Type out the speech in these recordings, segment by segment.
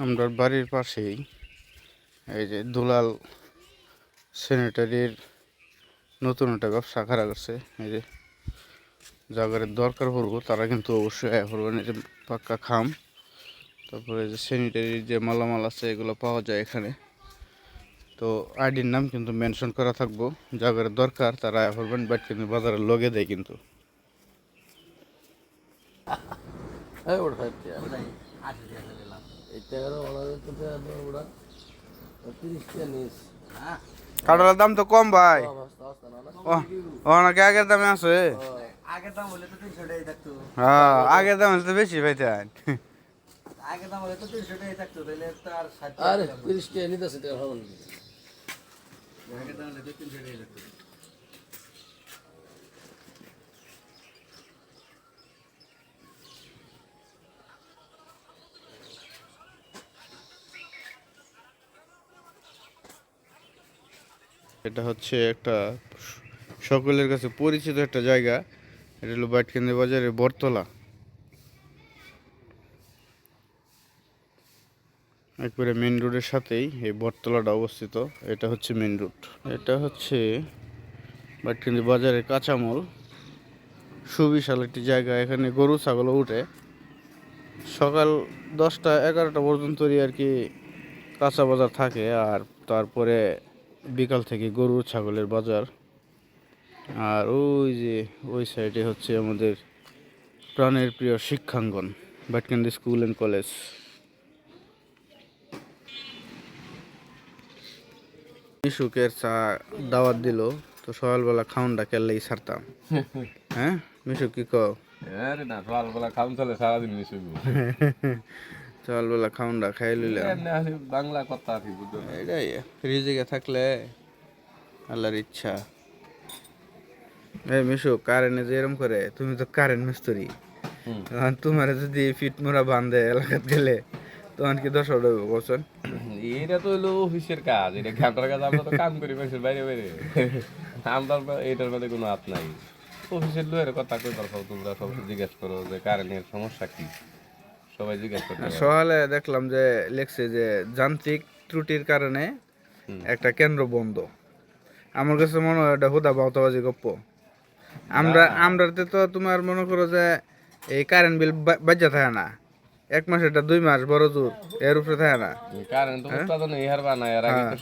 আমরা বাড়ির পাশেই এই যে দুলাল স্যানিটারির নতুন একটা ব্যবসা খাড়া করছে। এই যে যাদের দরকার পড়বো তারা কিন্তু অবশ্যই আয়া করবেন। এই যে পাক্কা খাম, তারপরে যে স্যানিটারির যে মালামাল আছে এগুলো পাওয়া যায় এখানে। তো আইডির নাম কিন্তু মেনশন করা থাকবো, যাদের দরকার তারা আয়া করবেন। বাট কিন্তু বাজারের লগে দেয় কিন্তু। কাঁঠালের দাম তো কম ভাই, অনেক আগের দামে আছে। আগের দাম হলে তো 300 টাকাই থাকতো। হ্যাঁ, আগের দাম হলে তো বেশি পাইতেন। আগের দাম হলে তো 300 টাকাই থাকতো, তাহলে তো আর 60 আরে 30 টাকা নিতেছে টাকা হবে না। আগের দাম হলে তো 300 টাকাই থাকতো। এটা হচ্ছে একটা সকলের কাছে পরিচিত একটা জায়গা। এটা হলো বাইটকেন্দ্র বাজারের বটতলা। একবারে মেন রোডের সাথেই এই বটতলাটা অবস্থিত। এটা হচ্ছে মেন রোড। এটা হচ্ছে বাইটকেন্দ্র বাজারের কাঁচামাল সুবিশাল একটি জায়গা। এখানে গরু ছাগলও উঠে। সকাল 10টা-11টা পর্যন্তই আর কি কাঁচা বাজার থাকে, আর তারপরে বিকাল থেকে গরু ছাগলের বাজার। আর ওই যে ওই সাইডে হচ্ছে আমাদের প্রাণের প্রিয় শিক্ষাঙ্গন বাইটকেন্দ্র স্কুল অ্যান্ড কলেজ। মিশুকের চা দাওয়াত দিল, তো সকালবেলা খাউনটা কেলেই ছাড়তাম। হ্যাঁ মিশু কি কও? আরে না, সকালবেলা খাউন চলে সারাদিন মিশুক। সকালবেলা খাউনটা খাই লইলাম। বাংলা কথা আর কি বুঝছো? এটাই রিজিকে থাকলে আল্লাহর ইচ্ছা। এই মিশু কারেন্টে যে এরম করে, তুমি তো কারেন্ট মিস্ত্রি, তোমার যদি ফিট মোড়া বান্ধে এলাকাত গেলে তখন কি দশা উঠবে বলছেন? এটা তো হলো অফিসের কাজ, এটা ঘাটার কাজ। আমরা তো কাম করি মানুষের বাইরে বাইরে। আমরা এটার মধ্যে কোনো হাত নাই। অফিসের লোকের কথা কই পারছো তোমরা? সব জিজ্ঞেস করো যে কারেন্টের সমস্যা কি, সবাই জিজ্ঞেস করতে পারে। সকালে দেখলাম যে লেখছে যে যান্ত্রিক ত্রুটির কারণে একটা কেন্দ্র বন্ধ। আমার কাছে মনে হয় এটা হুদা বাউতাবাজি গপ্প। আমরাতে তো তোমার মনে করো যে এই কারেন্ট বিল বাজ্যা থাকে না, 1 মাস এটা 2 মাস বড় জোর, এর উপরে থাকে না। কারেন্ট তো উৎপাদন ইহার বানায়, এর আগে তো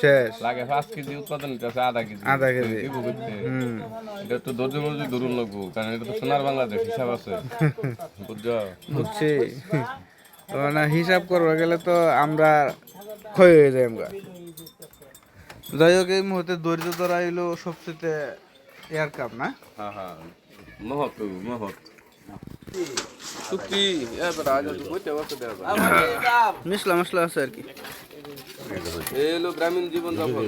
শেষ লাগে 5 কেজি উৎপাদন হইতেছে আধা কেজি। এটা তো ধৈর্য মনোযোগ ধরুন লাগবো, কারণ এটা তো সোনার বাংলাদেশ, হিসাব আছে। বুঝছো? বুঝছি। তো না হিসাব করবা গেলে তো আমরা ক্ষয় হয়ে যাই আমরা। যাই হোক, এই মুহূর্তে ধৈর্য ধরা হইলো সবচেয়ে এয়ার কাপ না। হ্যাঁ হ্যাঁ, মহৎ মহৎ চুক্তি। এবার আজ বইতে বসে দেওয়া মশলা মশলা আছে আর কি। এই হলো গ্রামীণ জীবন যাপন।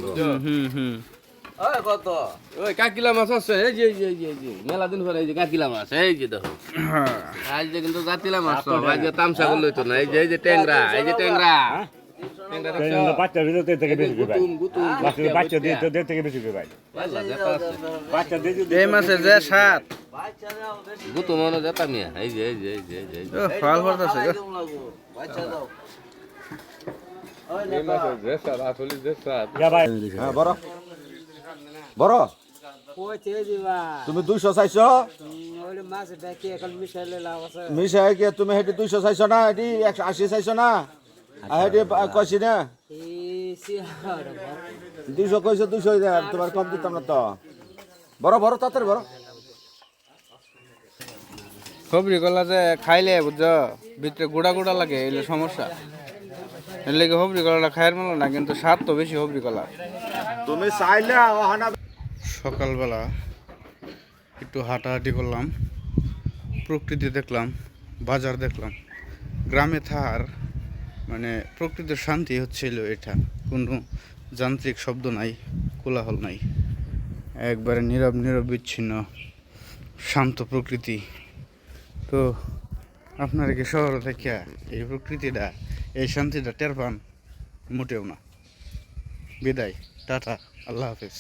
ওই কত? ওই কাকিলা মাছ আছে, এই যে এই যে মেলা দিন পরে এই যে কাকিলা মাছ, এই যে দেখো। আজ যে কিন্তু জাতিলা মাছ তো, আজ যে তামসা গুলো তো না, এই যে ট্যাংরা, এই যে ট্যাংরা। বাচ্চা দিতে থেকে বেশি করে ভাই, বাচ্চা দিতে থেকে বেশি করে ভাই, বাচ্চা দিয়ে যদি এই মাছের যে স্বাদ, গুতু মনে যেতা মিয়া, এই যে এই যে এই যে এই যে ফল ফলতেছে গো। বাচ্চা দাও। এই মাছের যে স্বাদ, আসলে যে স্বাদ। যা ভাই হ্যাঁ বড় বড় কইতে দিবা। তুমি 200 চাইছো, ওই মাছ দেখি এখন মিশাইলে লাভ আছে। মিশাই কি তুমি হেটি 200 চাইছো না, হেটি 180 চাইছো না, আর হেটি কইছি না এই সিহার 200 কইছো, 200 দেন, তোমার কম দিতাম না তো। বড় বড় তাড়াতাড়ি বড়। খবরি কলা যে খাইলে বুঝছো ভিতরে গুড়া গুড়া লাগে, এলে সমস্যা। এর লেগে খবরি কলাটা খায়ের মেলো না, কিন্তু স্বাদ তো বেশি খবরি কলা। তুমি চাইলে ওহানা। সকালবেলা একটু হাঁটাহাঁটি করলাম, প্রকৃতি দেখলাম, বাজার দেখলাম। গ্রামে থার মানে প্রকৃতির শান্তি হচ্ছিল এটা। কোনো যান্ত্রিক শব্দ নাই, কোলাহল নাই, একবারে নীরব বিচ্ছিন্ন শান্ত প্রকৃতি। তো আপনারা কি শহর থেকে এই প্রকৃতিটা, এই শান্তিটা টের পান? মোটেও না। বিদায়, টাটা, আল্লাহ হাফেজ।